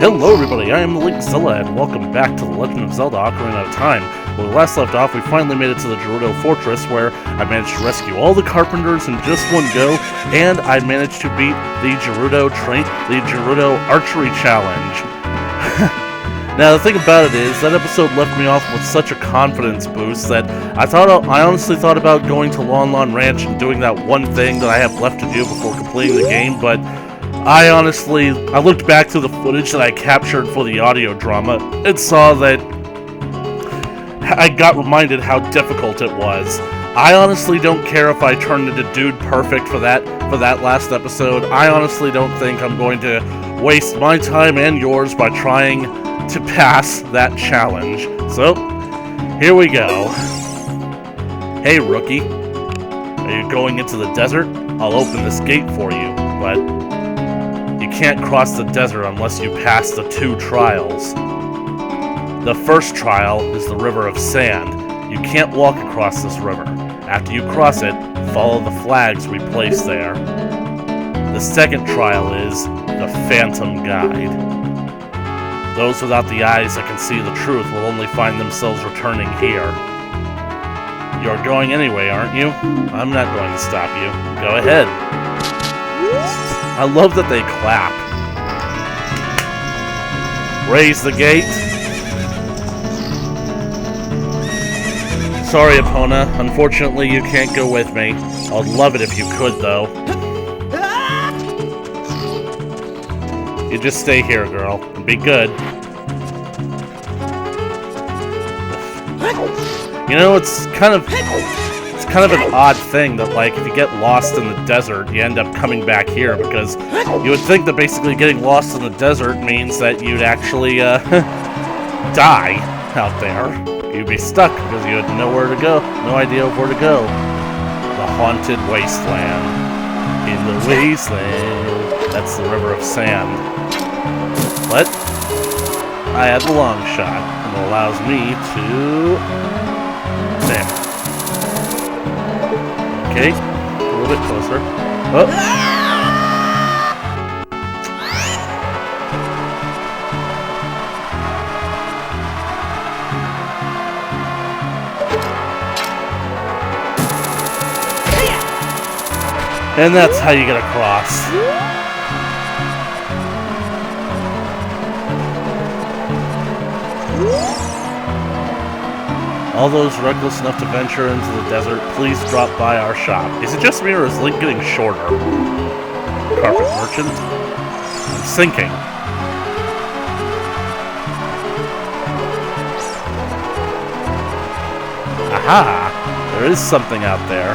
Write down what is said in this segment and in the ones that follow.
Hello everybody, I am Linkzilla, and welcome back to The Legend of Zelda Ocarina of Time. When we last left off, we finally made it to the Gerudo Fortress, where I managed to rescue all the carpenters in just one go, and I managed to beat the Gerudo Archery Challenge. Now, the thing about it is, that episode left me off with such a confidence boost that I honestly thought about going to Lon Lon Ranch and doing that one thing that I have left to do before completing the game, but I looked back through the footage that I captured for the audio drama and saw that I got reminded how difficult it was. I honestly don't care if I turned into Dude Perfect for that last episode. I honestly don't think I'm going to waste my time and yours by trying to pass that challenge. So, here we go. Hey, rookie. Are you going into the desert? I'll open this gate for you, but you can't cross the desert unless you pass the 2 trials. The first trial is the River of Sand. You can't walk across this river. After you cross it, follow the flags we place there. The second trial is the Phantom Guide. Those without the eyes that can see the truth will only find themselves returning here. You're going anyway, aren't you? I'm not going to stop you. Go ahead. I love that they clap. Raise the gate. Sorry, Epona. Unfortunately, you can't go with me. I'd love it if you could, though. You just stay here, girl, and be good. You know, it's kind of an odd thing that, like, if you get lost in the desert, you end up coming back here, because you would think that basically getting lost in the desert means that you'd actually, die out there. You'd be stuck because you had nowhere to go, no idea of where to go. The Haunted Wasteland. In the Wasteland. That's the River of Sand. But I had the long shot, and it allows me to... There. Okay, a little bit closer. Oh! And that's how you get across. All those reckless enough to venture into the desert, please drop by our shop. Is it just me, or is Link getting shorter? Carpet merchant? I'm sinking. Aha! There is something out there.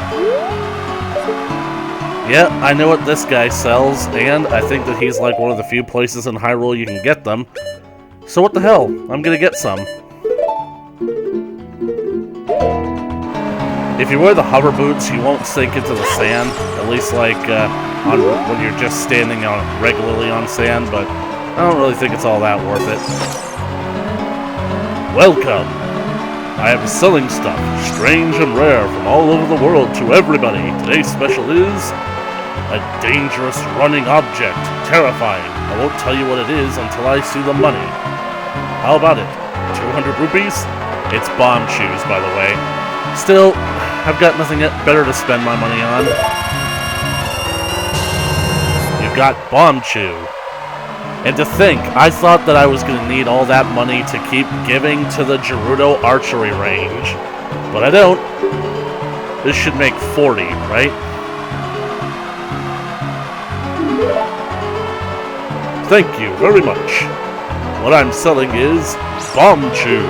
Yeah, I know what this guy sells, and I think that he's like one of the few places in Hyrule you can get them. So what the hell? I'm gonna get some. If you wear the hover boots, you won't sink into the sand. At least, like, when you're just standing regularly on sand, but I don't really think it's all that worth it. Welcome! I am selling stuff, strange and rare, from all over the world to everybody. Today's special is a dangerous running object. Terrifying. I won't tell you what it is until I see the money. How about it? 200 rupees? It's bomb shoes, by the way. Still, I've got nothing better to spend my money on. You got Bomb Chew. And to think, I thought that I was going to need all that money to keep giving to the Gerudo archery range. But I don't. This should make 40, right? Thank you very much. What I'm selling is Bomb Chew.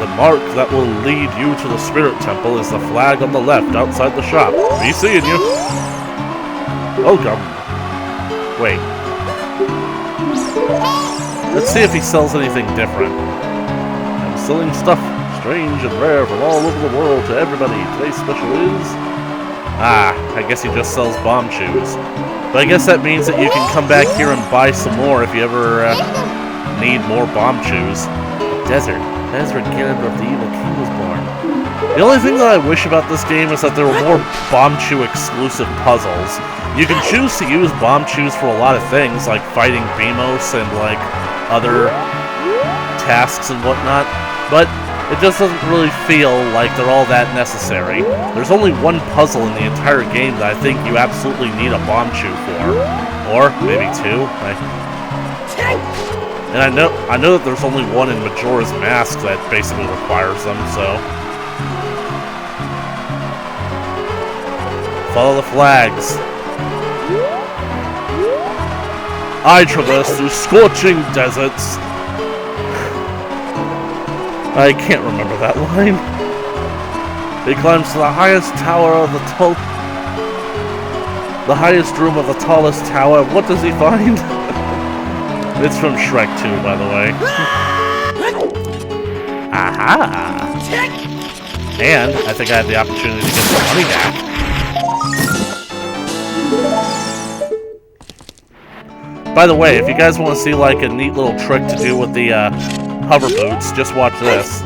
The mark that will lead you to the Spirit Temple is the flag on the left outside the shop. Be seeing you. Welcome. Wait. Let's see if he sells anything different. I'm selling stuff strange and rare from all over the world to everybody. Today's special is... I guess he just sells bomb shoes. But I guess that means that you can come back here and buy some more if you ever need more bomb shoes. Desert. That is where Caleb of the Evil King was born. The only thing that I wish about this game is that there were more Bombchu exclusive puzzles. You can choose to use Bombchus for a lot of things, like fighting Beamos and like other tasks and whatnot, but it just doesn't really feel like they're all that necessary. There's only one puzzle in the entire game that I think you absolutely need a Bombchu for. Or maybe two. And I know that there's only one in Majora's Mask that basically requires them, so. Follow the flags. I traverse through scorching deserts. I can't remember that line. He climbs to the highest tower of the highest room of the tallest tower. What does he find? It's from Shrek 2, by the way. Aha! And I think I have the opportunity to get some money back. By the way, if you guys want to see like a neat little trick to do with the hover boots, just watch this.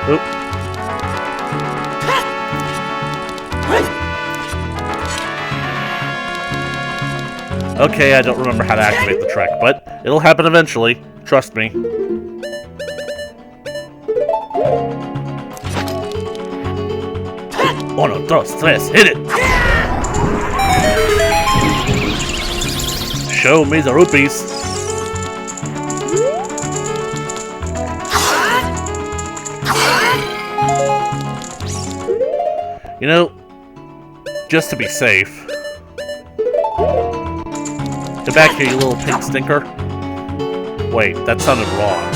Oop. Okay, I don't remember how to activate the trick, but it'll happen eventually. Trust me. Uno, dos, tres, hit it! Show me the rupees. You know, just to be safe. Get back here, you little pink stinker. Wait, that sounded wrong.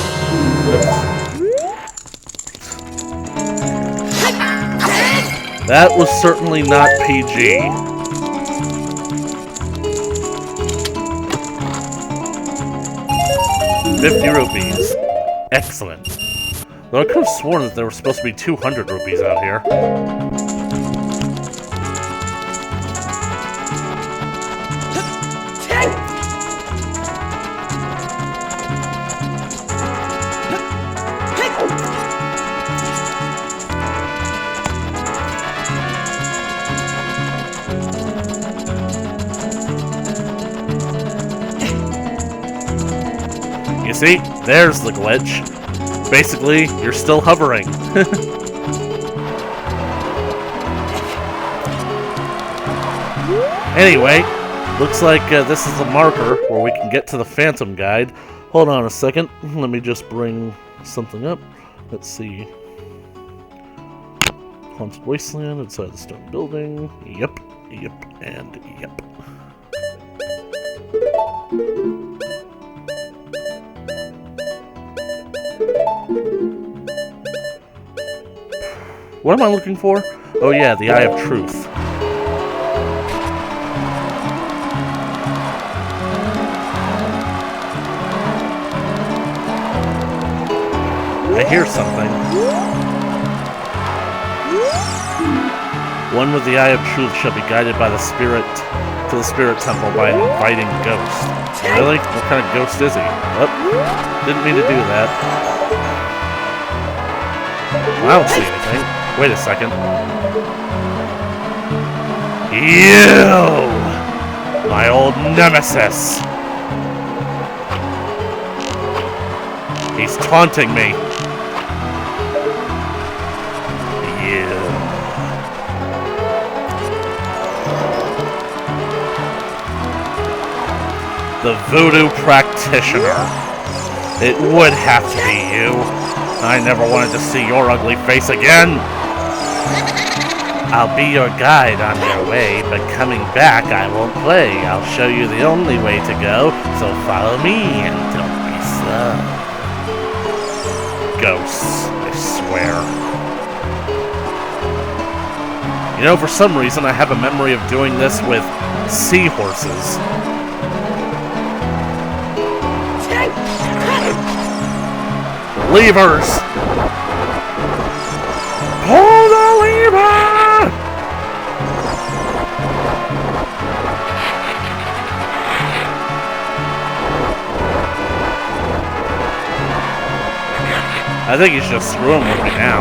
That was certainly not PG. $50. Excellent. Though I could have sworn that there were supposed to be 200 rupees out here. You see, there's the glitch. Basically, you're still hovering. Anyway, looks like this is a marker where we can get to the Phantom Guide. Hold on a second. Let me just bring something up. Let's see. Haunted Wasteland inside the stone building. Yep, and yep. What am I looking for? Oh yeah, the Eye of Truth. I hear something. One with the Eye of Truth shall be guided by the spirit to the spirit temple by an inviting ghost. Really? What kind of ghost is he? Oh, didn't mean to do that. I don't see anything. Wait a second. You! My old nemesis! He's taunting me. You. The voodoo practitioner. It would have to be you. I never wanted to see your ugly face again. I'll be your guide on your way, but coming back I won't play. I'll show you the only way to go, so follow me and don't be slow. Ghosts, I swear. You know, for some reason I have a memory of doing this with seahorses. Levers! Pull the lever! I think he's just screwing with me now.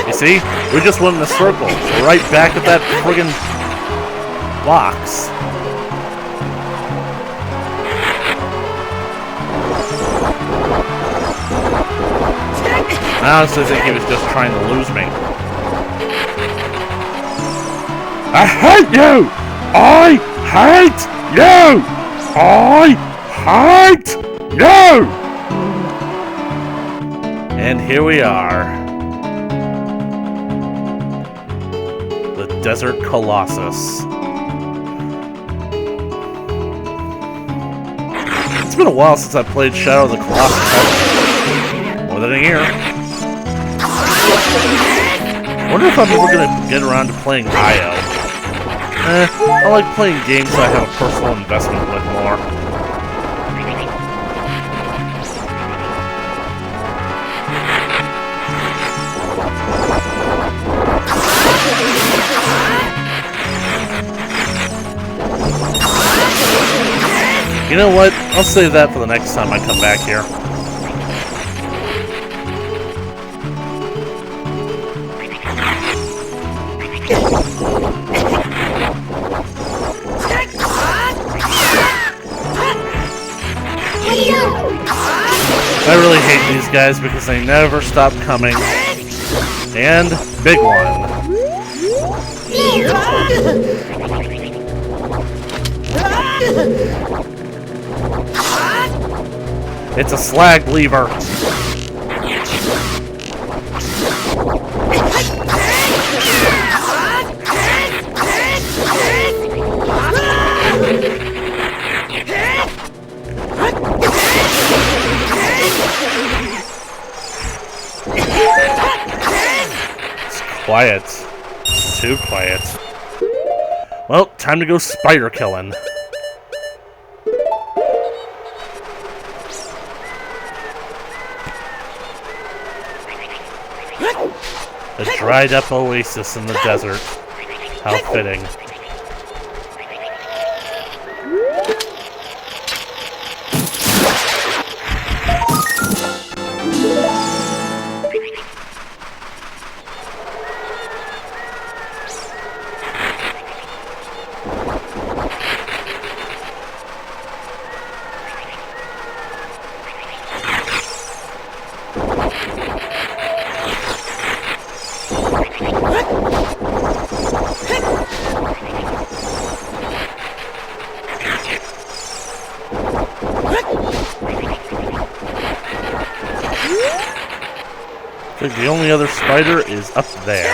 You see? We just went in a circle. We're right back at that friggin' box. I honestly think he was just trying to lose me. I hate you! I hate you! I hate you! And here we are. The Desert Colossus. It's been a while since I played Shadow of the Colossus. More than a year. I wonder if I'm ever gonna get around to playing IO. I like playing games that I have a personal investment with more. You know what? I'll save that for the next time I come back here. I really hate these guys because they never stop coming. And big one. It's a slag lever. Quiet. Too quiet. Well, time to go spider killing. A dried up oasis in the desert. How fitting. I think the only other spider is up there.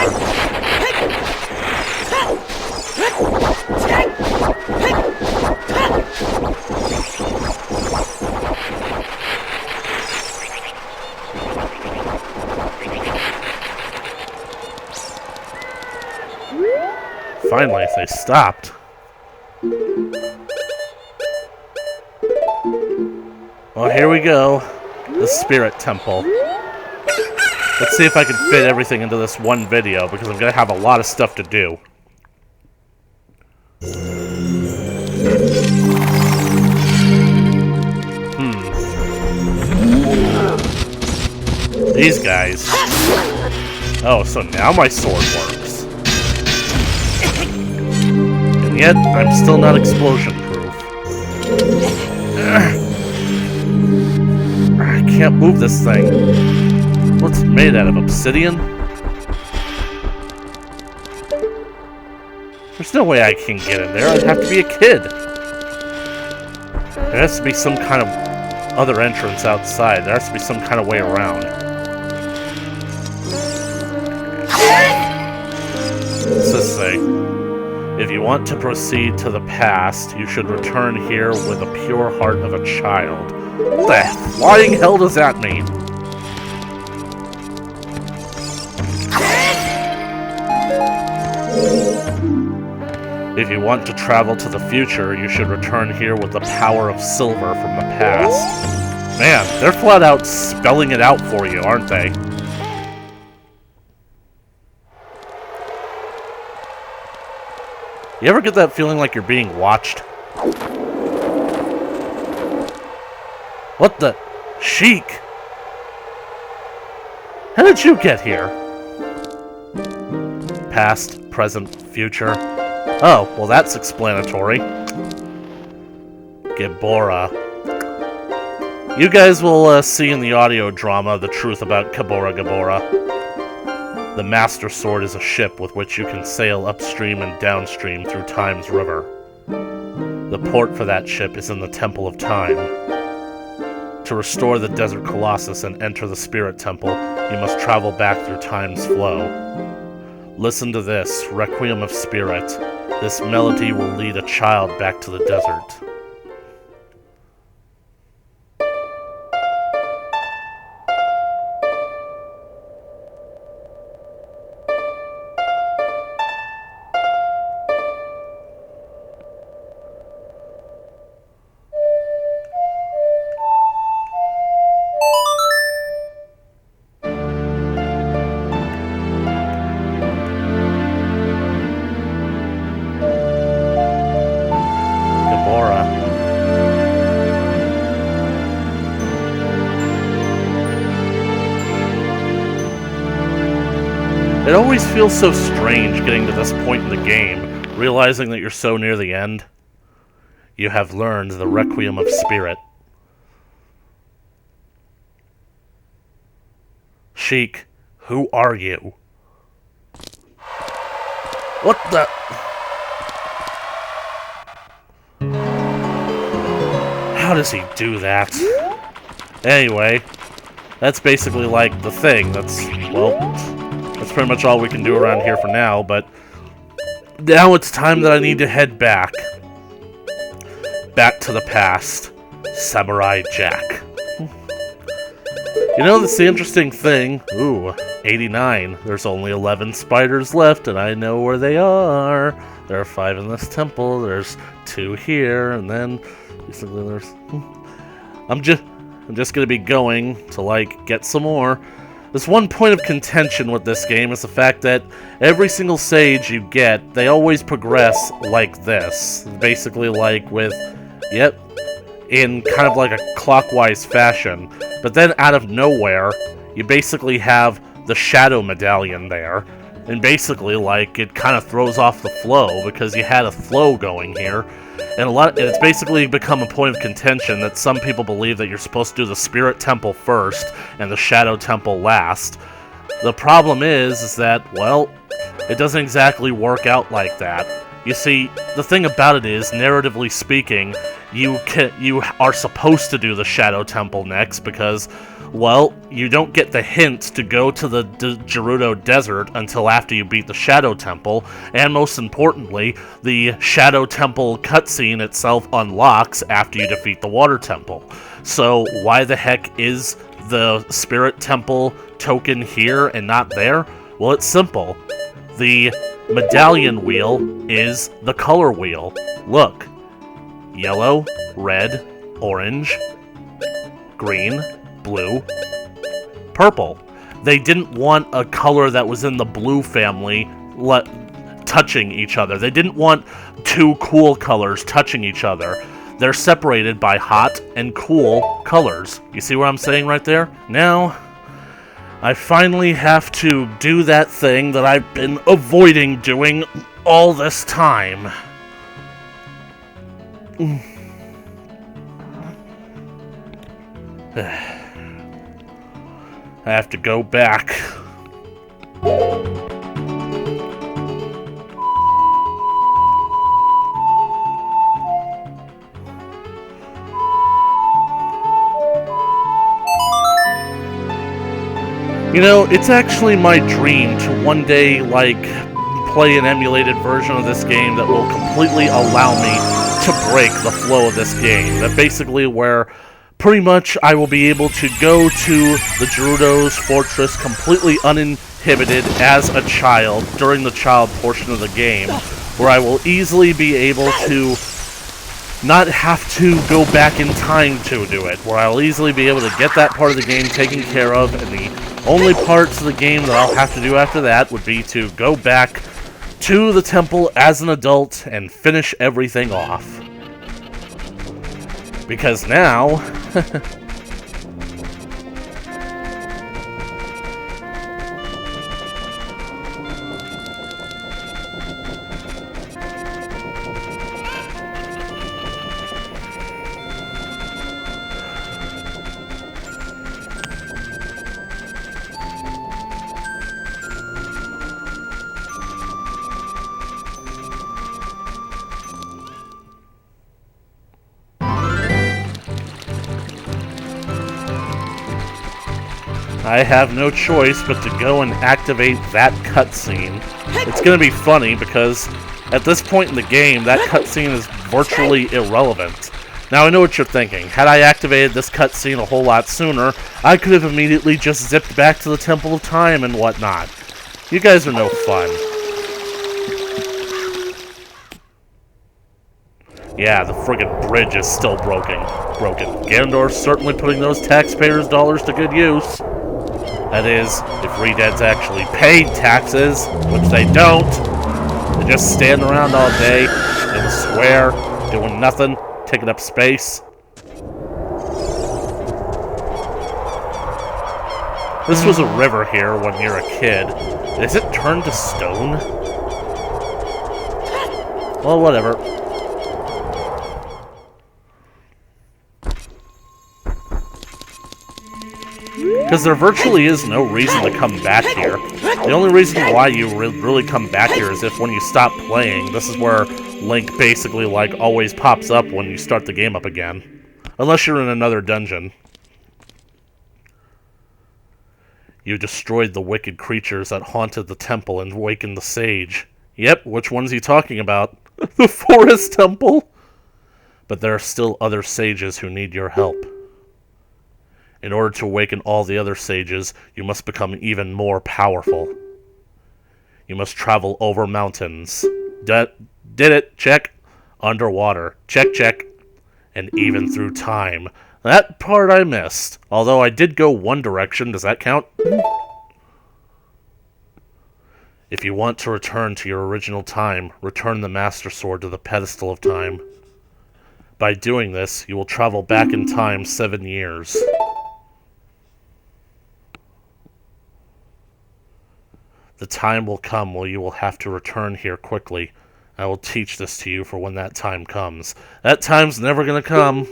Finally, they stopped. Well, here we go. The Spirit Temple. Let's see if I can fit everything into this one video, because I'm going to have a lot of stuff to do. These guys. Oh, so now my sword works. And yet, I'm still not explosion-proof. I can't move this thing. What's it made out of? Obsidian? There's no way I can get in there. I'd have to be a kid. There has to be some kind of other entrance outside. There has to be some kind of way around. What's this say? If you want to proceed to the past, you should return here with the pure heart of a child. What the flying hell does that mean? If you want to travel to the future, you should return here with the power of silver from the past. Man, they're flat out spelling it out for you, aren't they? You ever get that feeling like you're being watched? What the? Sheik! How did you get here? Past, present, future. Oh, well that's explanatory. Gibora. You guys will see in the audio drama the truth about Kabora Gabora. The Master Sword is a ship with which you can sail upstream and downstream through Time's river. The port for that ship is in the Temple of Time. To restore the Desert Colossus and enter the Spirit Temple, you must travel back through Time's flow. Listen to this, Requiem of Spirit. This melody will lead a child back to the desert. It always feels so strange getting to this point in the game, realizing that you're so near the end. You have learned the Requiem of Spirit. Sheik, who are you? What the? How does he do that? Anyway, that's basically like the thing. That's pretty much all we can do around here for now, but now it's time that I need to head back. Back to the past. Samurai Jack. You know, that's the interesting thing. Ooh, 89. There's only 11 spiders left, and I know where they are. There are 5 in this temple, there's 2 here, and then basically there's... I'm just gonna be going to, like, get some more. There's one point of contention with this game is the fact that every single sage you get, they always progress like this. Basically like with, yep, in kind of like a clockwise fashion. But then out of nowhere, you basically have the shadow medallion there. And basically, like, it kind of throws off the flow because you had a flow going here. And it's basically become a point of contention that some people believe that you're supposed to do the Spirit Temple first and the Shadow Temple last. The problem is that, well, it doesn't exactly work out like that. You see, the thing about it is, narratively speaking, you are supposed to do the Shadow Temple next because, well, you don't get the hint to go to the Gerudo Desert until after you beat the Shadow Temple, and most importantly, the Shadow Temple cutscene itself unlocks after you defeat the Water Temple. So why the heck is the Spirit Temple token here and not there? Well, it's simple. The medallion wheel is the color wheel. Look. Yellow, red, orange, green, blue, purple. They didn't want a color that was in the blue family touching each other. They didn't want 2 cool colors touching each other. They're separated by hot and cool colors. You see what I'm saying right there? Now, I finally have to do that thing that I've been avoiding doing all this time. I have to go back. You know, it's actually my dream to one day, like, play an emulated version of this game that will completely allow me to break the flow of this game. That basically where pretty much I will be able to go to the Gerudo's fortress completely uninhibited as a child during the child portion of the game, where I will easily be able to not have to go back in time to do it, where I'll easily be able to get that part of the game taken care of, and the only parts of the game that I'll have to do after that would be to go back to the temple as an adult and finish everything off. Because now... I have no choice but to go and activate that cutscene. It's gonna be funny because at this point in the game, that cutscene is virtually irrelevant. Now I know what you're thinking. Had I activated this cutscene a whole lot sooner, I could have immediately just zipped back to the Temple of Time and whatnot. You guys are no fun. Yeah, the friggin' bridge is still broken. Ganondorf's certainly putting those taxpayers' dollars to good use. That is, if Red-Deads actually paid taxes, which they don't. They just stand around all day in the square, doing nothing, taking up space. This was a river here when you're a kid. Is it turned to stone? Well, whatever. Because there virtually is no reason to come back here. The only reason why you really come back here is if when you stop playing, this is where Link basically, like, always pops up when you start the game up again. Unless you're in another dungeon. You destroyed the wicked creatures that haunted the temple and awakened the sage. Yep, which one's he talking about? The forest temple? But there are still other sages who need your help. In order to awaken all the other sages, you must become even more powerful. You must travel over mountains. Did it, check. Underwater, check. And even through time. That part I missed. Although I did go one direction, does that count? If you want to return to your original time, return the Master Sword to the pedestal of time. By doing this, you will travel back in time 7 years. The time will come where you will have to return here quickly. I will teach this to you for when that time comes. That time's never gonna come.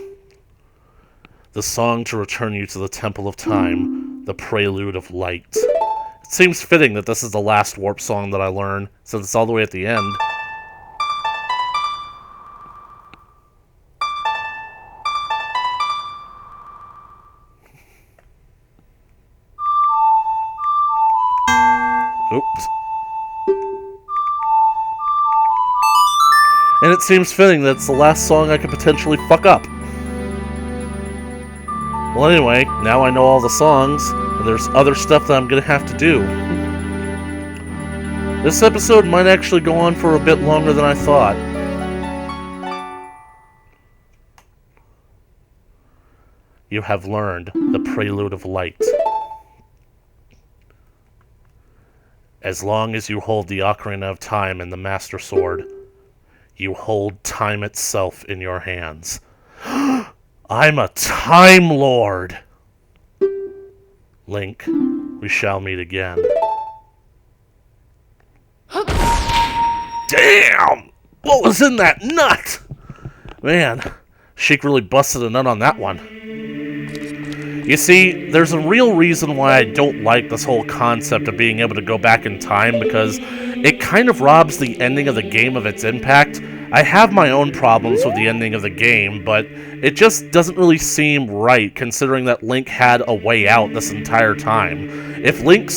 The song to return you to the Temple of Time, the Prelude of Light. It seems fitting that this is the last warp song that I learn, since it's all the way at the end. Oops. And it seems fitting that it's the last song I could potentially fuck up. Well, anyway, now I know all the songs, and there's other stuff that I'm gonna have to do. This episode might actually go on for a bit longer than I thought. You have learned the Prelude of Light. As long as you hold the Ocarina of Time and the Master Sword, you hold time itself in your hands. I'm a Time Lord! Link, we shall meet again. Damn! What was in that nut? Man, Sheik really busted a nut on that one. You see, there's a real reason why I don't like this whole concept of being able to go back in time, because it kind of robs the ending of the game of its impact. I have my own problems with the ending of the game, but it just doesn't really seem right, considering that Link had a way out this entire time. If Link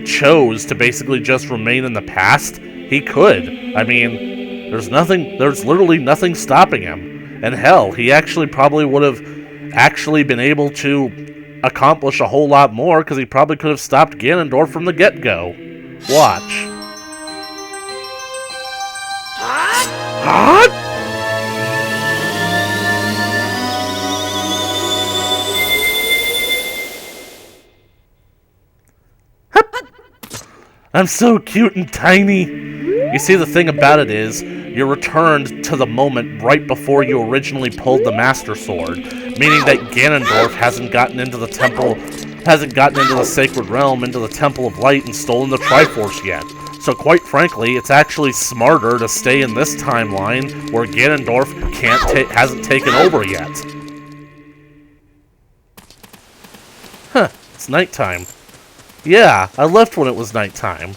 chose to basically just remain in the past, he could. I mean, there's literally nothing stopping him. And hell, he actually probably would have actually been able to accomplish a whole lot more, because he probably could have stopped Ganondorf from the get-go. Watch. Huh? I'm so cute and tiny. You see, the thing about it is, you're returned to the moment right before you originally pulled the Master Sword, meaning that Ganondorf hasn't gotten into the Sacred Realm, into the Temple of Light, and stolen the Triforce yet. So quite frankly, it's actually smarter to stay in this timeline where Ganondorf hasn't taken over yet. Huh, it's nighttime. Yeah, I left when it was nighttime.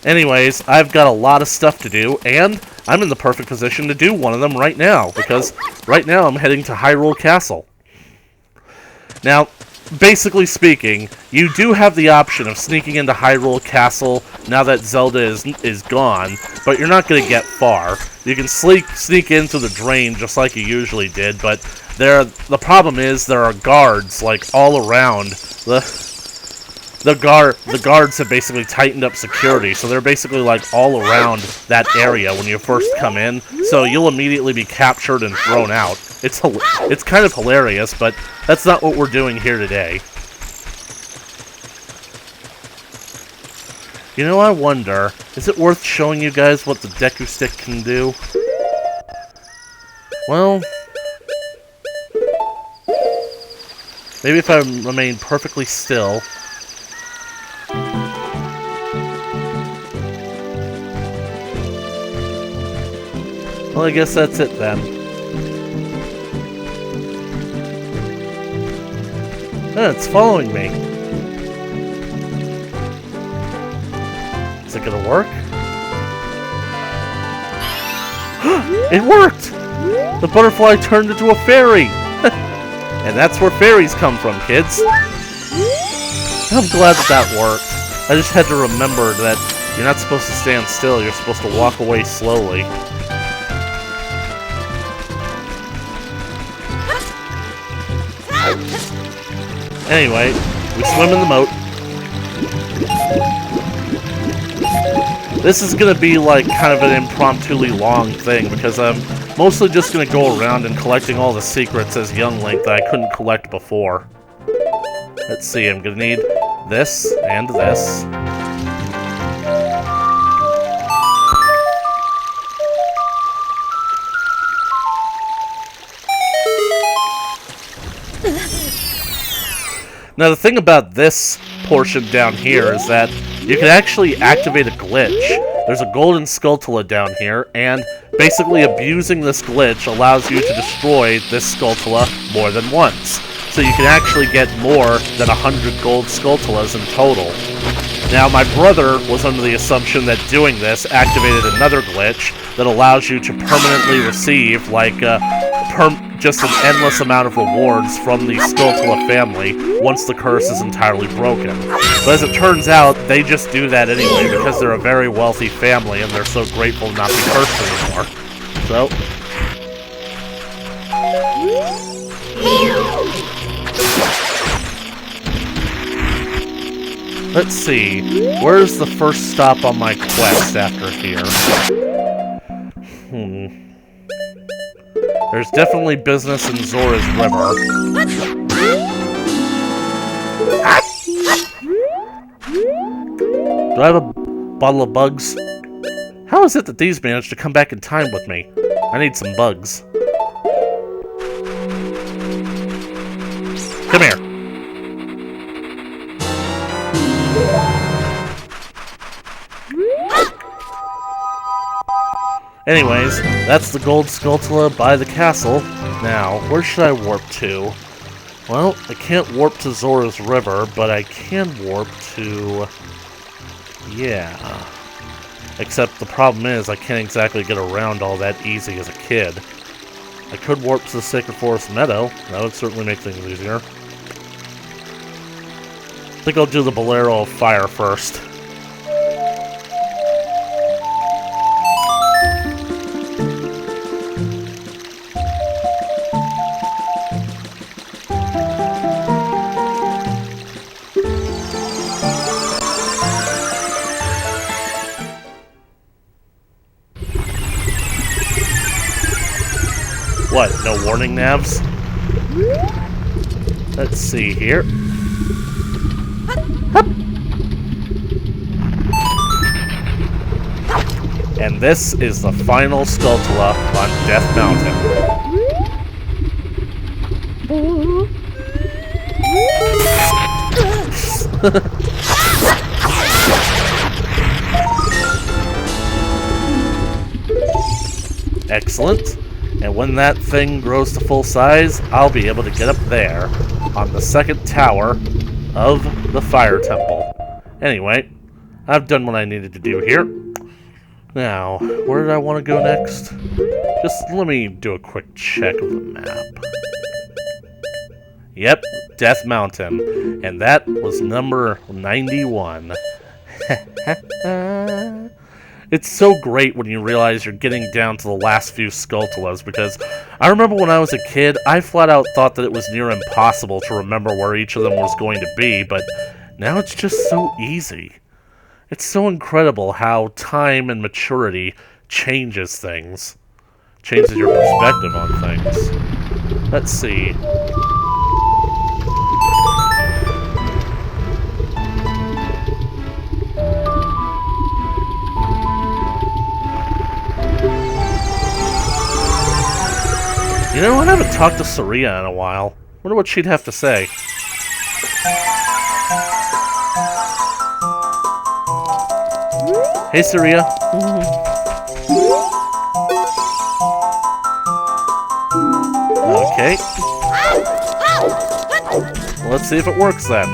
Anyways, I've got a lot of stuff to do, and I'm in the perfect position to do one of them right now, because right now I'm heading to Hyrule Castle. Now, basically speaking, you do have the option of sneaking into Hyrule Castle now that Zelda is gone, but you're not going to get far. You can sneak in through the drain just like you usually did, but the problem is there are guards like all around. The guards have basically tightened up security, so they're basically like all around that area when you first come in, so you'll immediately be captured and thrown out. It's kind of hilarious, but that's not what we're doing here today. You know, I wonder, is it worth showing you guys what the Deku Stick can do? Well, maybe if I remain perfectly still. Well, I guess that's it then. Oh, it's following me. Is it gonna work? It worked! The butterfly turned into a fairy! And that's where fairies come from, kids. I'm glad that worked. I just had to remember that you're not supposed to stand still, you're supposed to walk away slowly. Anyway, we swim in the moat. This is gonna be like kind of an impromptuly long thing because I'm mostly just gonna go around and collecting all the secrets as young Link that I couldn't collect before. Let's see, I'm gonna need this and this. Now the thing about this portion down here is that you can actually activate a glitch. There's a golden Skulltula down here, and basically abusing this glitch allows you to destroy this Skulltula more than once. So you can actually get more than 100 gold Skulltulas in total. Now my brother was under the assumption that doing this activated another glitch that allows you to permanently receive like just an endless amount of rewards from the Skulltula family once the curse is entirely broken. But as it turns out, they just do that anyway because they're a very wealthy family and they're so grateful to not be cursed anymore. So... let's see, where's the first stop on my quest after here? There's definitely business in Zora's River. Do I have a bottle of bugs? How is it that these managed to come back in time with me? I need some bugs. Come here. Anyways, that's the gold Skulltula by the castle. Now, where should I warp to? Well, I can't warp to Zora's River, but I can warp to... yeah. Except the problem is, I can't exactly get around all that easy as a kid. I could warp to the Sacred Forest Meadow. That would certainly make things easier. I think I'll do the Bolero of Fire first. What, no warning navs? Let's see here. And this is the final Skulltula on Death Mountain. Excellent. And when that thing grows to full size, I'll be able to get up there on the second tower of the Fire Temple. Anyway, I've done what I needed to do here. Now, where did I want to go next? Just let me do a quick check of the map. Yep, Death Mountain. And that was number 91. It's so great when you realize you're getting down to the last few Skulltulas, because I remember when I was a kid, I flat out thought that it was near impossible to remember where each of them was going to be, but now it's just so easy. It's so incredible how time and maturity changes things. Changes your perspective on things. Let's see. You know, I haven't talked to Saria in a while. Wonder what she'd have to say. Hey, Saria. Okay. Well, let's see if it works then.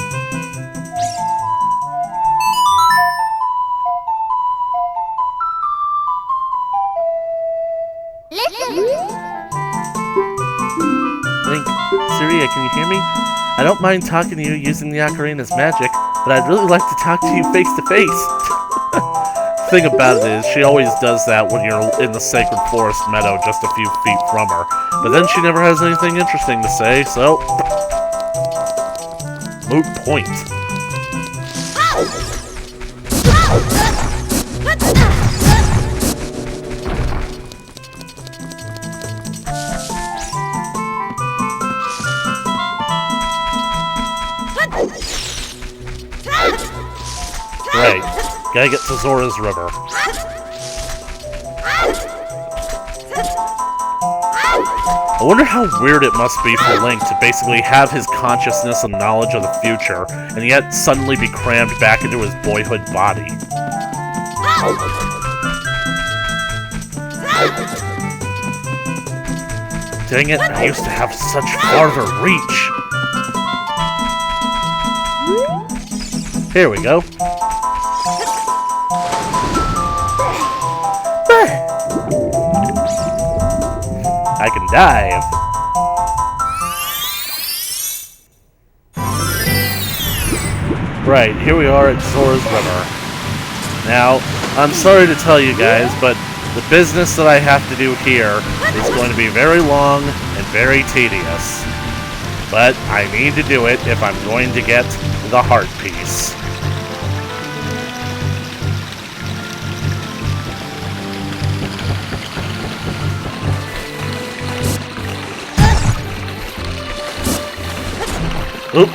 Link, Saria, can you hear me? I don't mind talking to you using the Ocarina's magic, but I'd really like to talk to you face to face. The thing about it is, she always does that when you're in the Sacred Forest Meadow just a few feet from her. But then she never has anything interesting to say, so... moot point. Right. Gotta get to Zora's River. I wonder how weird it must be for Link to basically have his consciousness and knowledge of the future, and yet suddenly be crammed back into his boyhood body. Dang it, I used to have such farther reach! Here we go. I can dive. Right, here we are at Zora's River. Now, I'm sorry to tell you guys, but the business that I have to do here is going to be very long and very tedious. But I need to do it if I'm going to get the heart piece. Oop.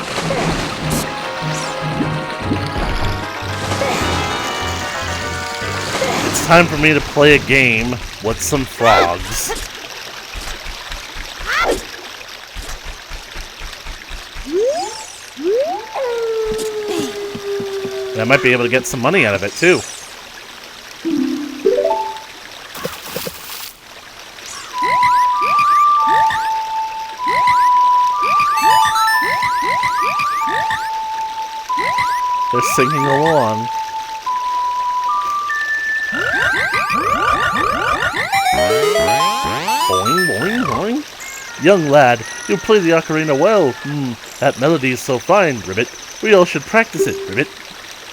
It's time for me to play a game with some frogs. And I might be able to get some money out of it too. They're singing along. Boing, boing, boing. Young lad, you play the ocarina well. That melody is so fine, Ribbit. We all should practice it, Ribbit.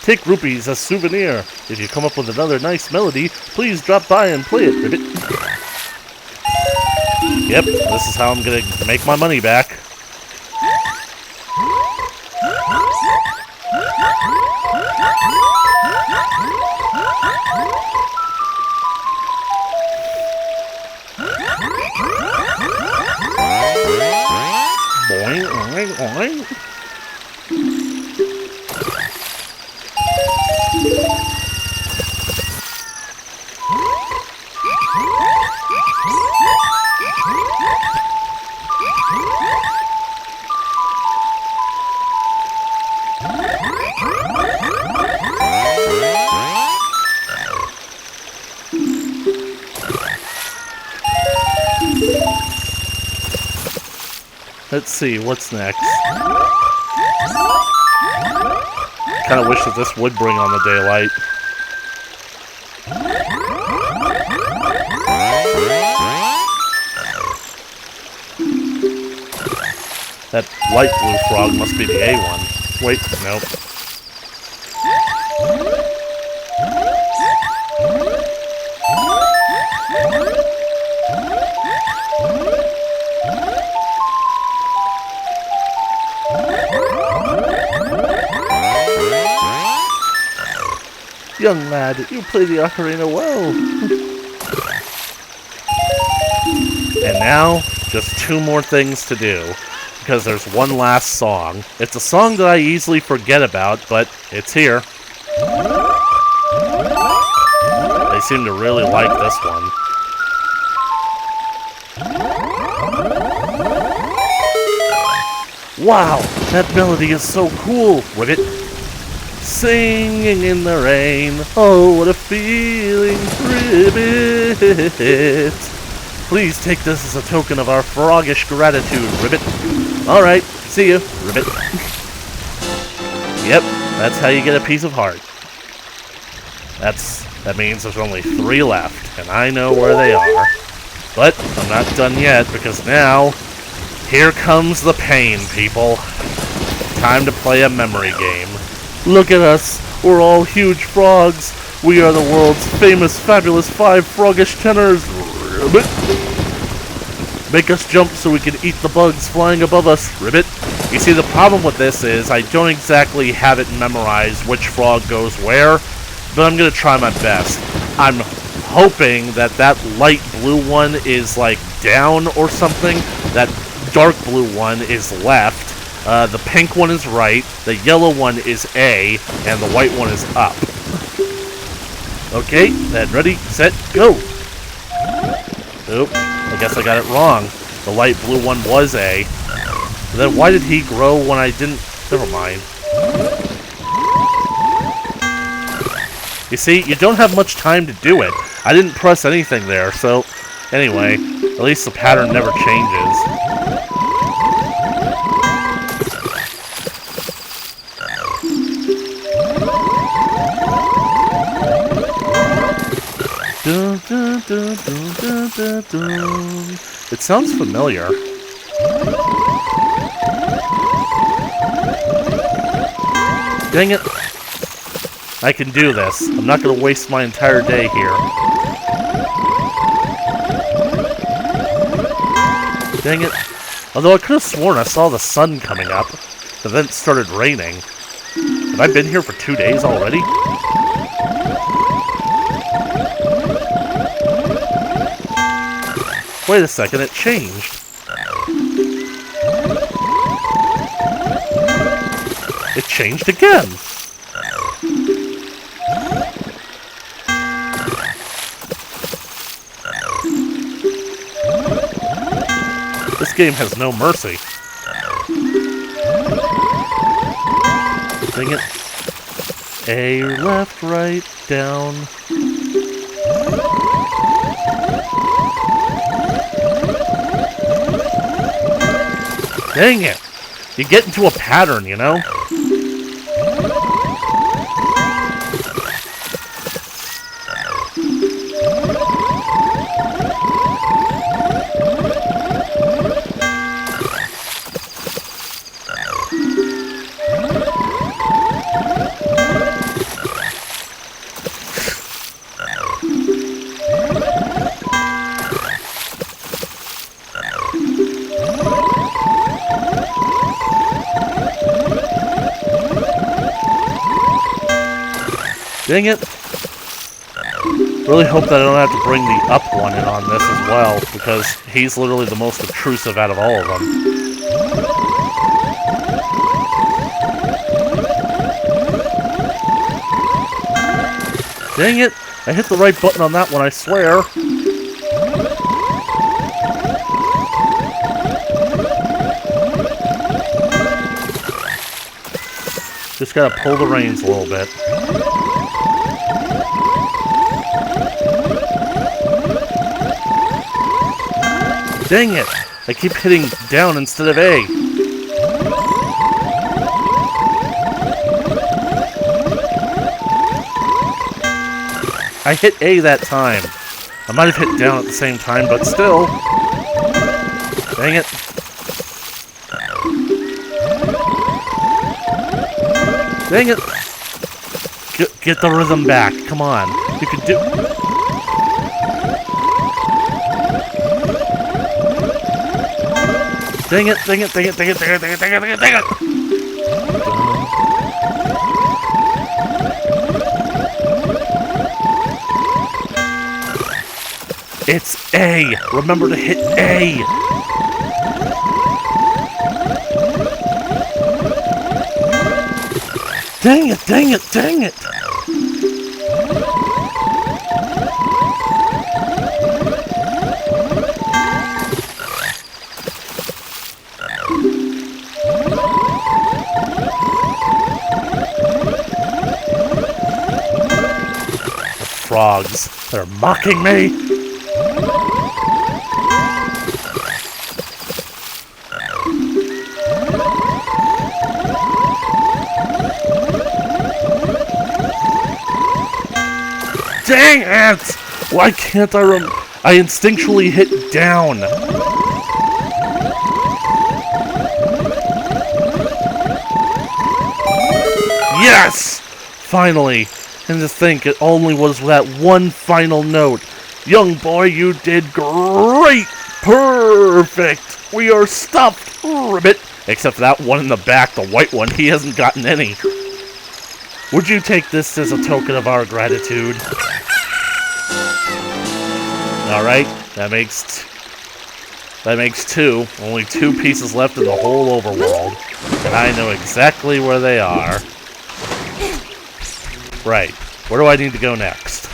Take rupees as souvenir. If you come up with another nice melody, please drop by and play it, Ribbit. Yep, this is how I'm gonna make my money back. Boing, boing, boing. Let's see, what's next? Kinda wish that this would bring on the daylight. That light blue frog must be the A one. Wait, nope. Young lad, you play the ocarina well. And now, just 2 more things to do, because there's one last song. It's a song that I easily forget about, but it's here. They seem to really like this one. Wow, that melody is so cool, Ribbit. Singing in the rain, oh what a feeling, Ribbit. Please take this as a token of our froggish gratitude, Ribbit. Alright, see you, Ribbit. Yep, that's how you get a piece of heart. That means there's only 3 left, and I know where they are. But I'm not done yet, because now, here comes the pain, people. Time to play a memory game. Look at us, we're all huge frogs. We are the world's famous, fabulous 5 froggish tenors. Ribbit. Make us jump so we can eat the bugs flying above us, Ribbit. You see, the problem with this is I don't exactly have it memorized which frog goes where, but I'm going to try my best. I'm hoping that that light blue one is like down or something, that dark blue one is left, the pink one is right, the yellow one is A, and the white one is up. Okay, then ready, set, go! Oop, I guess I got it wrong. The light blue one was A. But then why did he grow when I didn't... Never mind. You see, you don't have much time to do it. I didn't press anything there, so... Anyway, at least the pattern never changes. Dun, dun, dun, dun, dun, dun, dun. It sounds familiar. Dang it. I can do this. I'm not going to waste my entire day here. Dang it. Although I could have sworn I saw the sun coming up, but then it started raining. Have I been here for 2 days already? Wait a second, it changed. It changed again. This game has no mercy. Dang it. A, left, right, down. Dang it! You get into a pattern, you know? Dang it. Really hope that I don't have to bring the up one in on this as well, because he's literally the most obtrusive out of all of them. Dang it! I hit the right button on that one, I swear. Just gotta pull the reins a little bit. Dang it! I I keep hitting down instead of A. I hit A that time. I might have hit down at the same time, but still. Dang it. Dang it. Get the rhythm back. Come on. You can do... Dang it, dang it, dang it, dang it, dang it, dang it, dang it, dang it, dang it! It's A! Remember to hit A! Dang it, dang it, dang it! The frogs, they're mocking me! Dang it! Why can't I instinctually hit down. Yes! Finally! And to think it only was that one final note. Young boy, you did great! Perfect! We are stuffed, ribbit! Except for that one in the back, the white one, he hasn't gotten any. Would you take this as a token of our gratitude? Alright, that makes two. Only 2 pieces left in the whole overworld. And I know exactly where they are. Right. Where do I need to go next?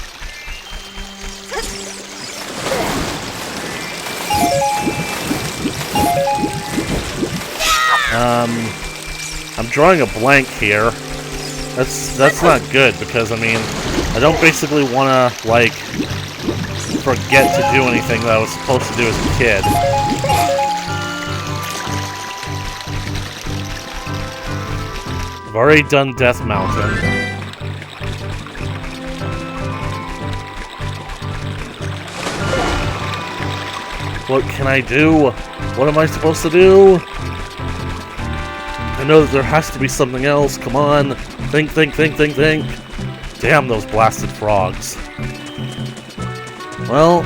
I'm drawing a blank here. That's not good, because, I mean, I don't basically want to, like, forget to do anything that I was supposed to do as a kid. I've already done Death Mountain. What can I do? What am I supposed to do? I know that there has to be something else. Come on. Think. Damn those blasted frogs. Well,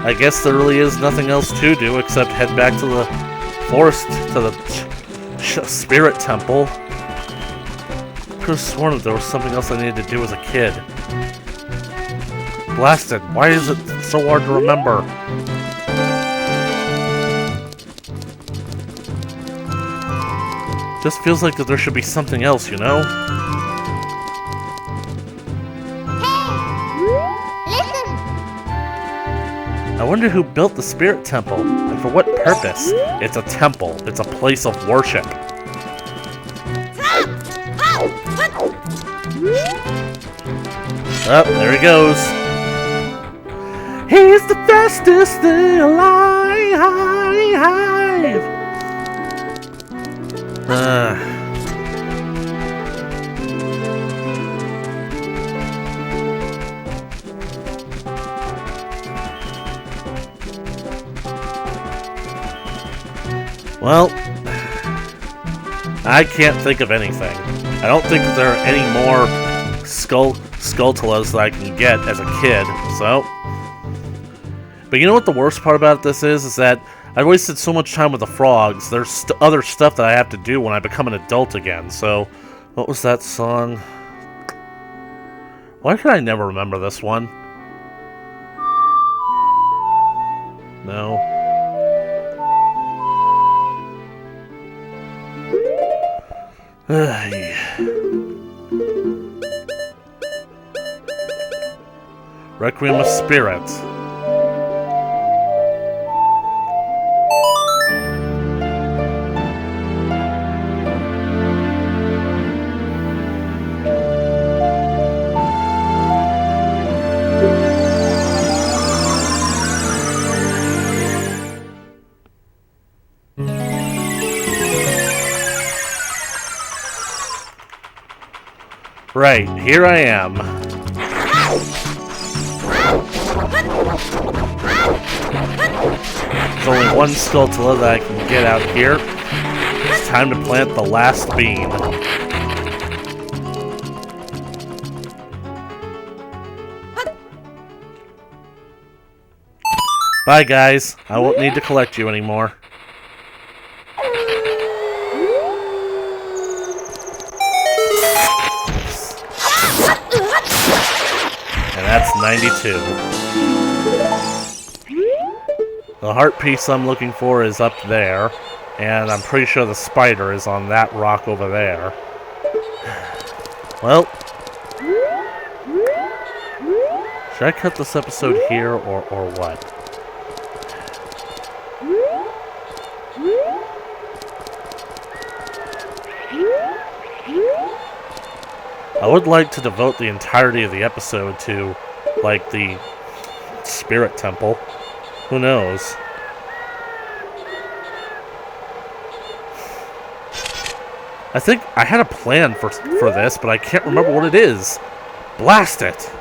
I guess there really is nothing else to do except head back to the forest, to the spirit temple. I could have sworn that there was something else I needed to do as a kid. Blasted, why is it so hard to remember? Just feels like that there should be something else, you know? I wonder who built the spirit temple, and for what purpose? It's a temple. It's a place of worship. Oh, there he goes. He's the fastest thing alive. Well, I can't think of anything. I don't think that there are any more Skulltulas that I can get as a kid, so... But you know what the worst part about this is that I wasted so much time with the frogs. There's other stuff that I have to do when I become an adult again, so... What was that song? Why can I never remember this one? No. Requiem of Spirits. Right, here I am. There's only one Skulltula that I can get out here. It's time to plant the last bean. Bye, guys. I won't need to collect you anymore. And that's 92. The heart piece I'm looking for is up there, and I'm pretty sure the spider is on that rock over there. Well, should I cut this episode here or what? I would like to devote the entirety of the episode to, like, the spirit temple. Who knows? I think I had a plan for this, but I can't remember what it is. Blast it!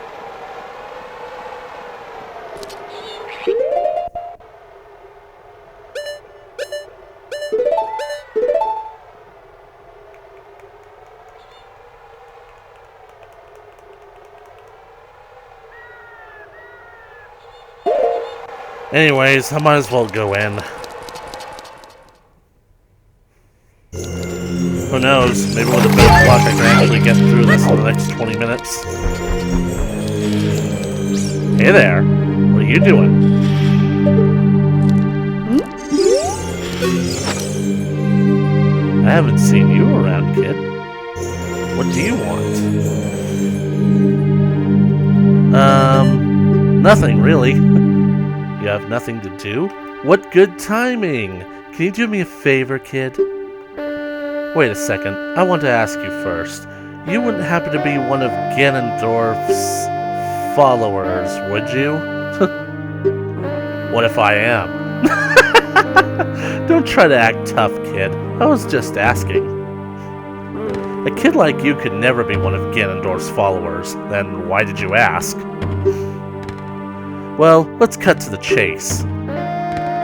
Anyways, I might as well go in. Who knows? Maybe with a bit of luck I can actually get through this in the next 20 minutes. Hey there! What are you doing? I haven't seen you around, kid. What do you want? Nothing really. You have nothing to do? What good timing! Can you do me a favor, kid? Wait a second, I want to ask you first. You wouldn't happen to be one of Ganondorf's followers, would you? What if I am? Don't try to act tough, kid. I was just asking. A kid like you could never be one of Ganondorf's followers. Then why did you ask? Well, let's cut to the chase.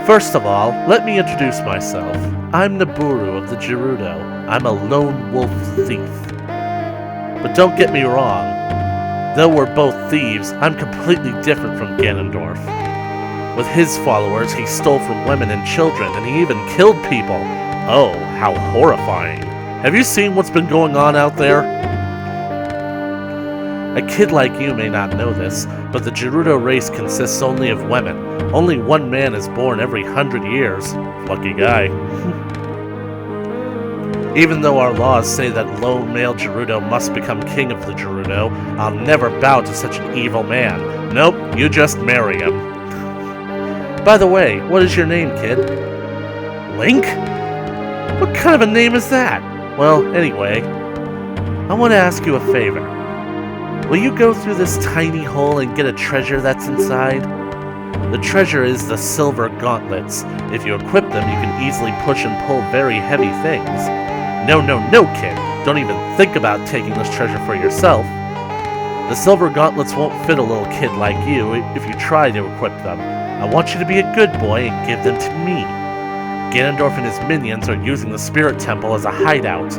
First of all, let me introduce myself. I'm Naburu of the Gerudo. I'm a lone wolf thief. But don't get me wrong. Though we're both thieves, I'm completely different from Ganondorf. With his followers, he stole from women and children, and he even killed people. Oh, how horrifying. Have you seen what's been going on out there? A kid like you may not know this, but the Gerudo race consists only of women. Only one man is born every 100 years. Lucky guy. Even though our laws say that lone male Gerudo must become king of the Gerudo, I'll never bow to such an evil man. Nope, you just marry him. By the way, what is your name, kid? Link? What kind of a name is that? Well, anyway, I want to ask you a favor. Will you go through this tiny hole and get a treasure that's inside? The treasure is the silver gauntlets. If you equip them, you can easily push and pull very heavy things. No, kid. Don't even think about taking this treasure for yourself. The silver gauntlets won't fit a little kid like you if you try to equip them. I want you to be a good boy and give them to me. Ganondorf and his minions are using the Spirit Temple as a hideout.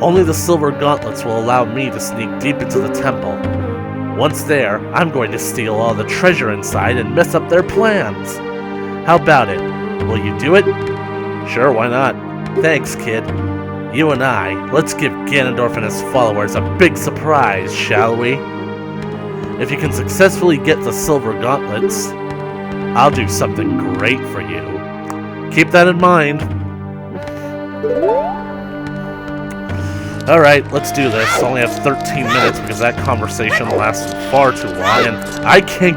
Only the silver gauntlets will allow me to sneak deep into the temple. Once there, I'm going to steal all the treasure inside and mess up their plans. How about it? Will you do it? Sure, why not? Thanks, kid. You and I, let's give Ganondorf and his followers a big surprise, shall we? If you can successfully get the silver gauntlets, I'll do something great for you. Keep that in mind. Alright, let's do this. I only have 13 minutes because that conversation lasted far too long, and I can't...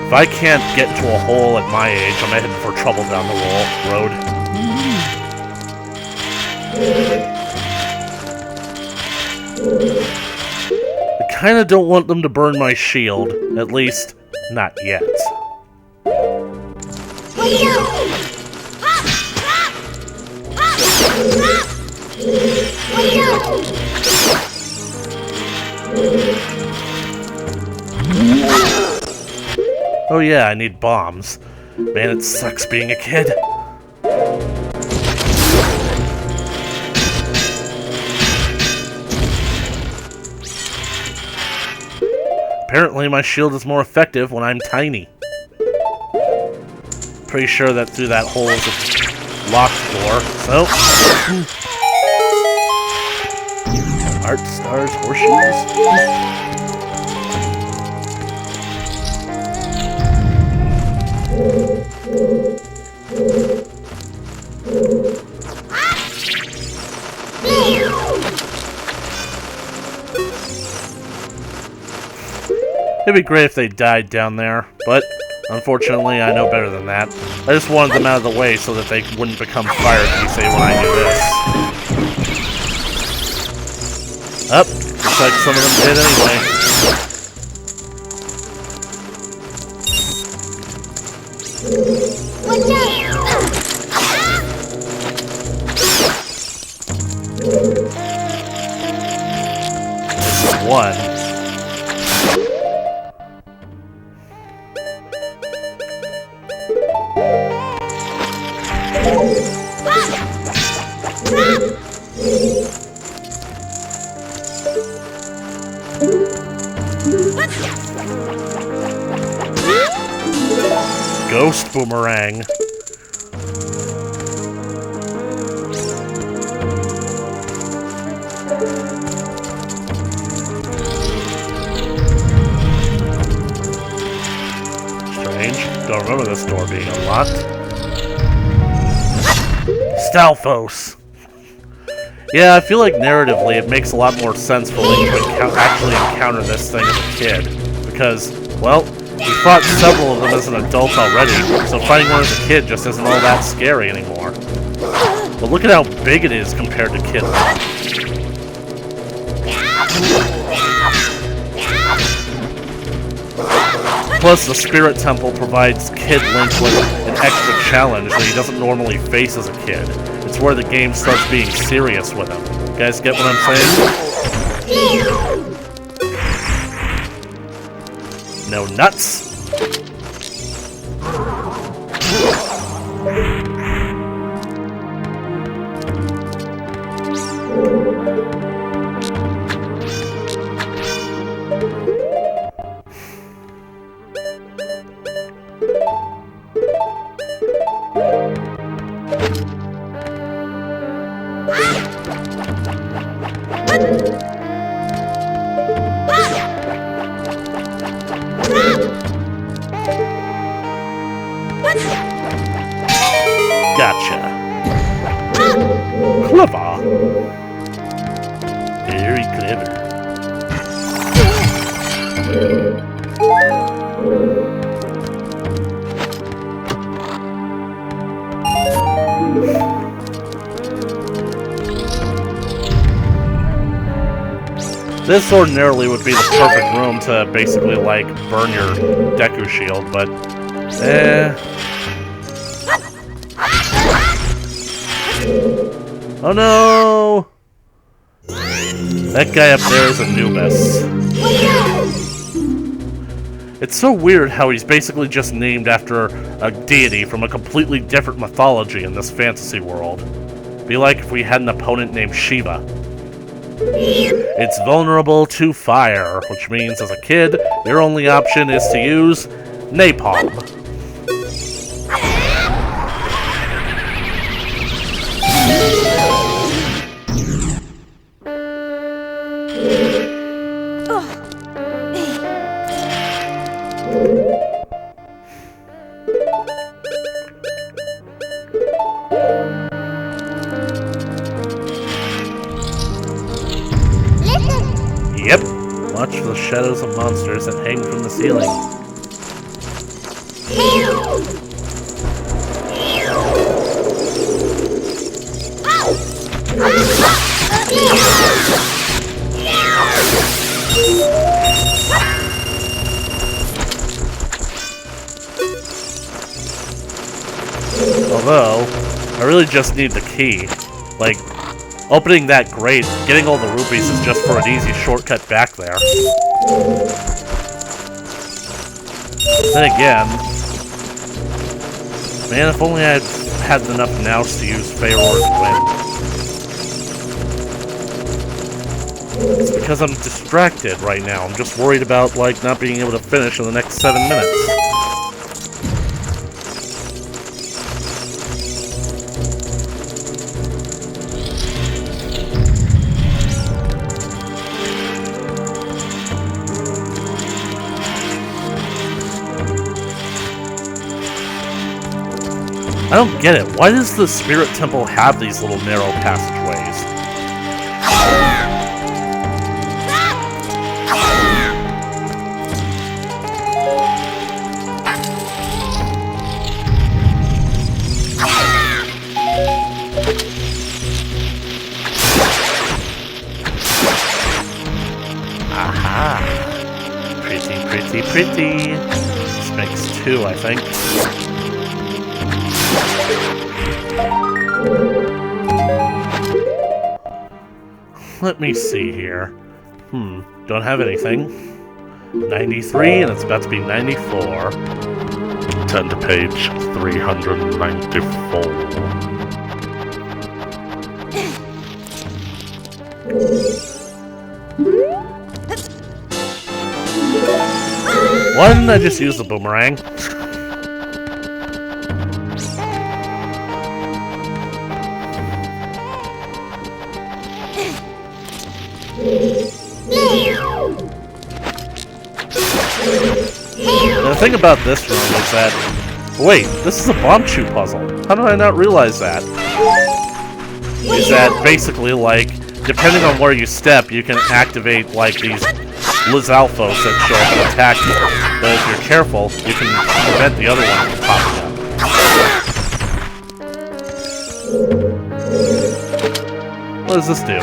If I can't get into a hole at my age, I'm heading for trouble down the road. I kinda don't want them to burn my shield. At least, not yet. Oh yeah, I need bombs. Man, it sucks being a kid. Apparently my shield is more effective when I'm tiny. Pretty sure that through that hole is a locked door, so... Heart, stars, horseshoes? It'd be great if they died down there, but unfortunately I know better than that. I just wanted them out of the way so that they wouldn't become fire beasts when I do this. Up, looks like some of them did anyway. This is one. Ghost boomerang. Strange. Don't remember this door being unlocked. Stalfos. Yeah, I feel like narratively it makes a lot more sense for Link to actually encounter this thing as a kid. Because, well, we fought several of them as an adult already, so fighting one as a kid just isn't all that scary anymore. But look at how big it is compared to Kid Link. Plus, the Spirit Temple provides Kid Link with an extra challenge that he doesn't normally face as a kid. It's where the game starts being serious with him. You guys get what I'm saying? No nuts? Gotcha. Clever. Very clever. This ordinarily would be the perfect room to basically, like, burn your Deku shield, but... Oh no! That guy up there is Anubis. It's so weird how he's basically just named after a deity from a completely different mythology in this fantasy world. Be like if we had an opponent named Shiva. It's vulnerable to fire, which means as a kid, your only option is to use napalm. Yep. Watch for the shadows of monsters that hang from the ceiling. Although, I really just need the key. Like, opening that grate, getting all the rupees is just for an easy shortcut back there. Then again, man, if only I had enough nous to use Faor's Wind. It's because I'm distracted right now. I'm just worried about, like, not being able to finish in the next 7 minutes. I don't get it. Why does the Spirit Temple have these little narrow passageways? Aha! Pretty, pretty, pretty. This makes 2, I think. Let me see here. Don't have anything. 93, and it's about to be 94. Turn to page 394. Why didn't I just use the boomerang? The thing about this room is that... Wait, this is a bomb chew puzzle. How did I not realize that? Is that basically, like, depending on where you step, you can activate, like, these Lizalfos that show up and attack you. But if you're careful, you can prevent the other one from popping up. What does this do?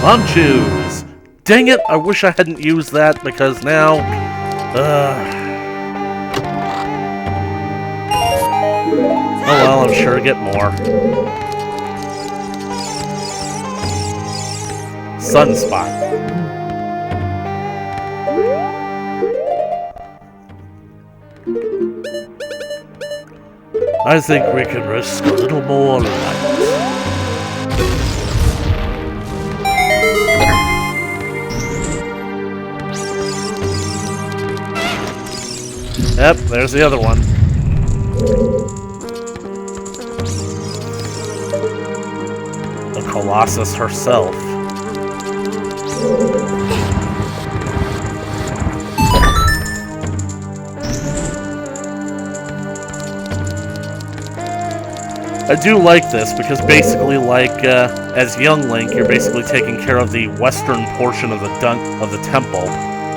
Bomb chews! Dang it, I wish I hadn't used that, because now... Oh well, I'm sure to get more. Sunspot. I think we can risk a little more light. Yep, there's the other one. The Colossus herself. I do like this because basically, as young Link, you're basically taking care of the western portion of the temple.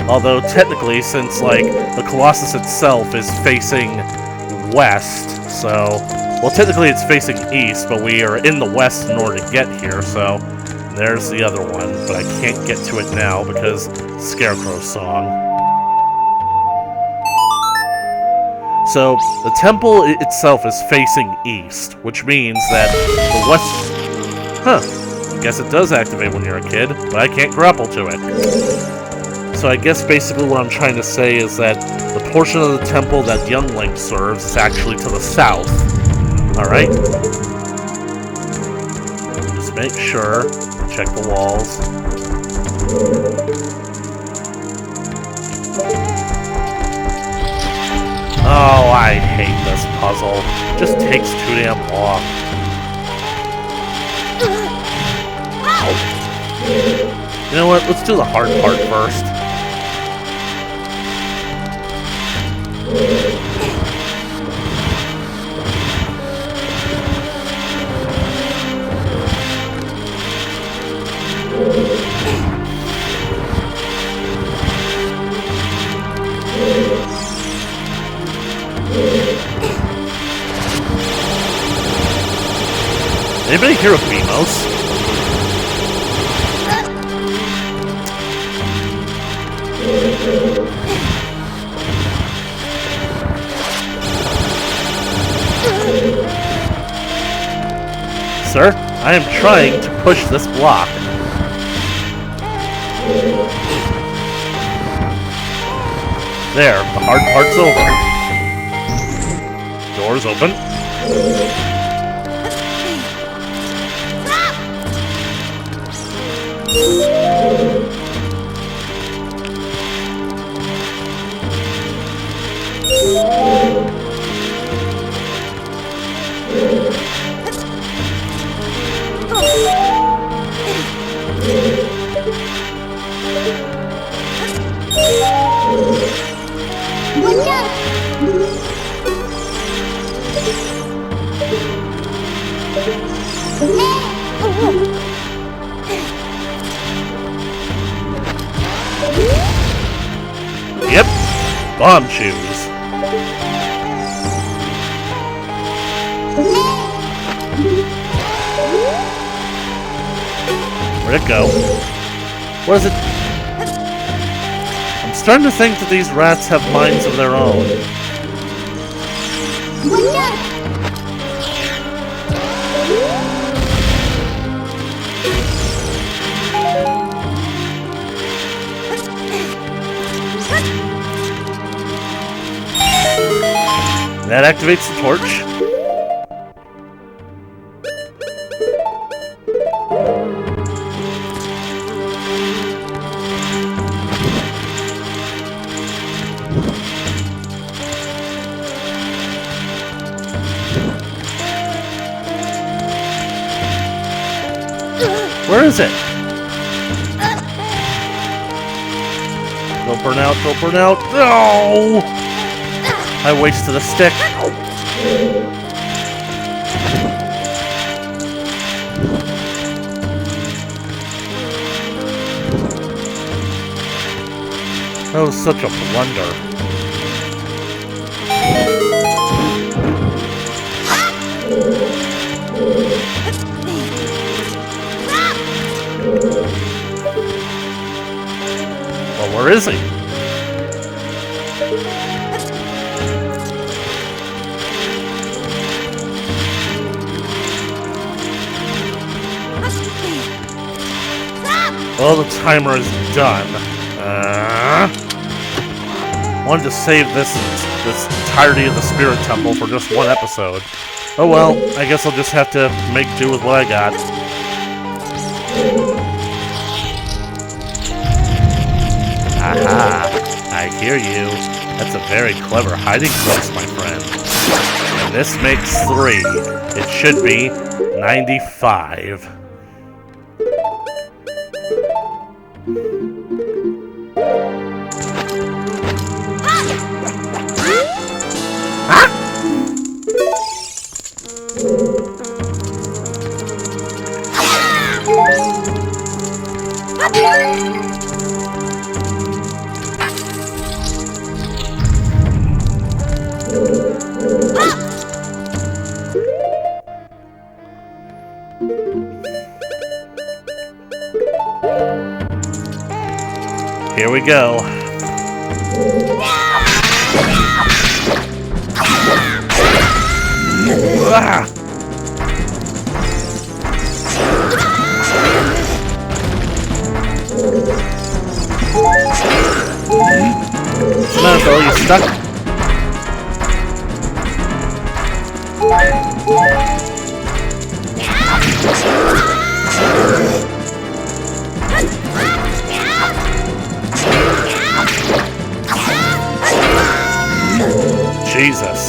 Although technically, since the Colossus itself is facing west, so well, technically it's facing east, but we are in the west in order to get here. So there's the other one, but I can't get to it now because Scarecrow's song. So, the temple itself is facing east, which means that the west... Huh. I guess it does activate when you're a kid, but I can't grapple to it. So I guess basically what I'm trying to say is that the portion of the temple that young Link serves is actually to the south. Alright? Just make sure. Check the walls. Oh, I hate this puzzle. It just takes too damn long. You know what? Let's do the hard part first. Anybody hear of Mimos? sir. I am trying to push this block. There, the hard part's over. Doors open. Yep, bomb shoes. Where'd it go? What is it? I'm starting to think that these rats have minds of their own. That activates the torch. Where is it? Don't burn out, don't burn out. No! I wasted a stick. That was such a blunder. Well, where is he? Well, the timer is done. Wanted to save this entirety of the Spirit Temple for just one episode. Oh well, I guess I'll just have to make do with what I got. Aha! I hear you. That's a very clever hiding place, my friend. And this makes 3. It should be 95. Here we go. Ah! Meadow, you stuck? Jesus.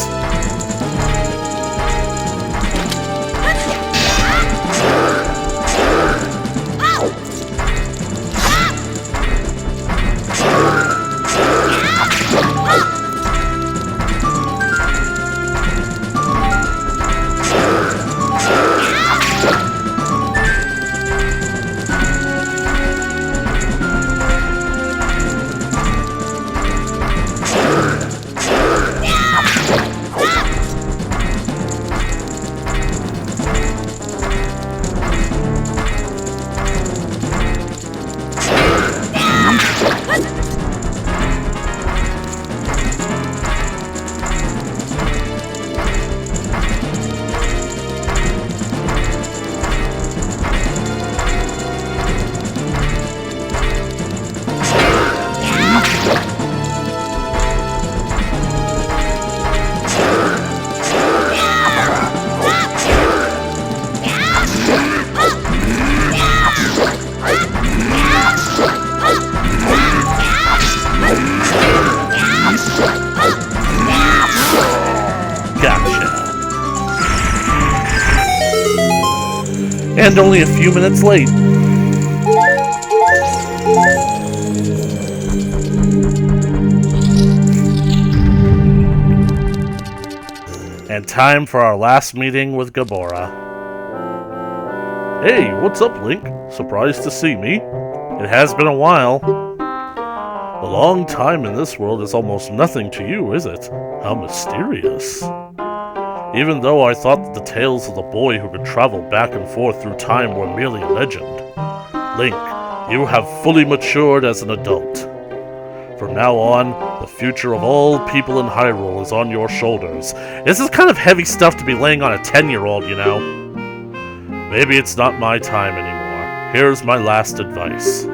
And only a few minutes late. And time for our last meeting with Gabora. Hey, what's up, Link? Surprised to see me? It has been a while. A long time in this world is almost nothing to you, is it? How mysterious. Even though I thought that the tales of the boy who could travel back and forth through time were merely a legend. Link, you have fully matured as an adult. From now on, the future of all people in Hyrule is on your shoulders. This is kind of heavy stuff to be laying on a 10-year-old, you know. Maybe it's not my time anymore. Here's my last advice.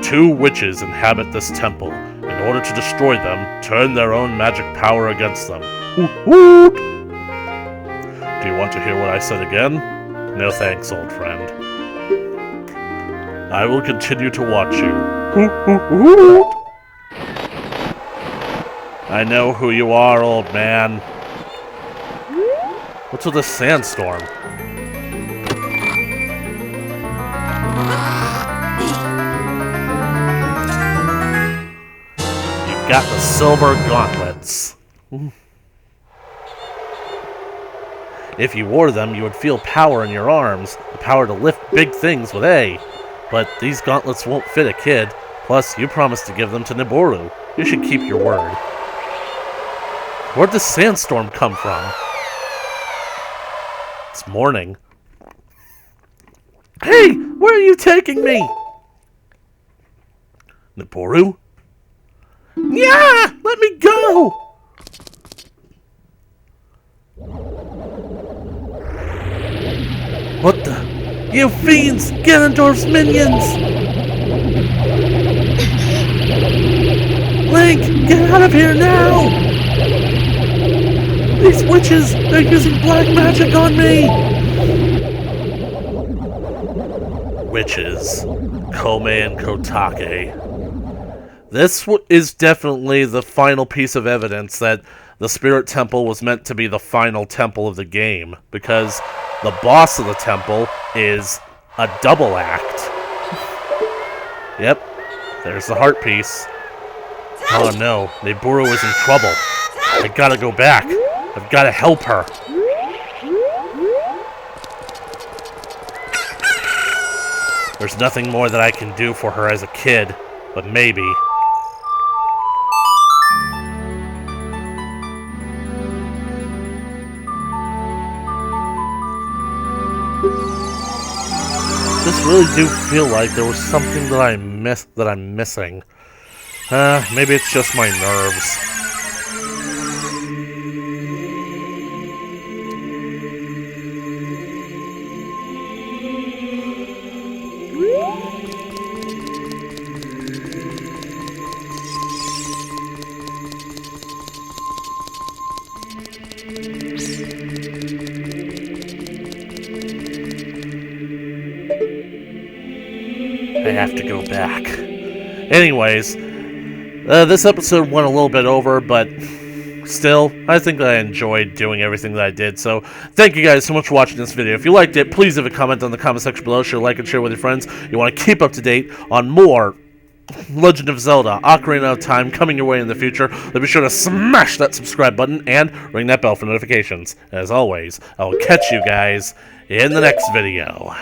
2 witches inhabit this temple. In order to destroy them, turn their own magic power against them. Woot woot! Do you want to hear what I said again? No thanks, old friend. I will continue to watch you. Woot woot woot! I know who you are, old man. What's with this sandstorm? Got the silver gauntlets. If you wore them, you would feel power in your arms, the power to lift big things with A. But these gauntlets won't fit a kid. Plus, you promised to give them to Niboru. You should keep your word. Where'd the sandstorm come from? It's morning. Hey, where are you taking me? Niboru? Yeah! Let me go! What the? You fiends! Ganondorf's minions! Link! Get out of here now! These witches! They're using black magic on me! Witches. Kome and Kotake. This is definitely the final piece of evidence that the Spirit Temple was meant to be the final temple of the game, because the boss of the temple is a double act. Yep, there's the heart piece. Oh no, Niboru is in trouble. I gotta go back. I've gotta help her. There's nothing more that I can do for her as a kid, but maybe. Just really do feel like there was something that I'm missing. Maybe it's just my nerves. I have to go back. Anyways, this episode went a little bit over, but still, I think that I enjoyed doing everything that I did. So, thank you guys so much for watching this video. If you liked it, please leave a comment on the comment section below. Share, like, and share with your friends. You want to keep up to date on more Legend of Zelda Ocarina of Time coming your way in the future, then be sure to smash that subscribe button and ring that bell for notifications. As always, I will catch you guys in the next video.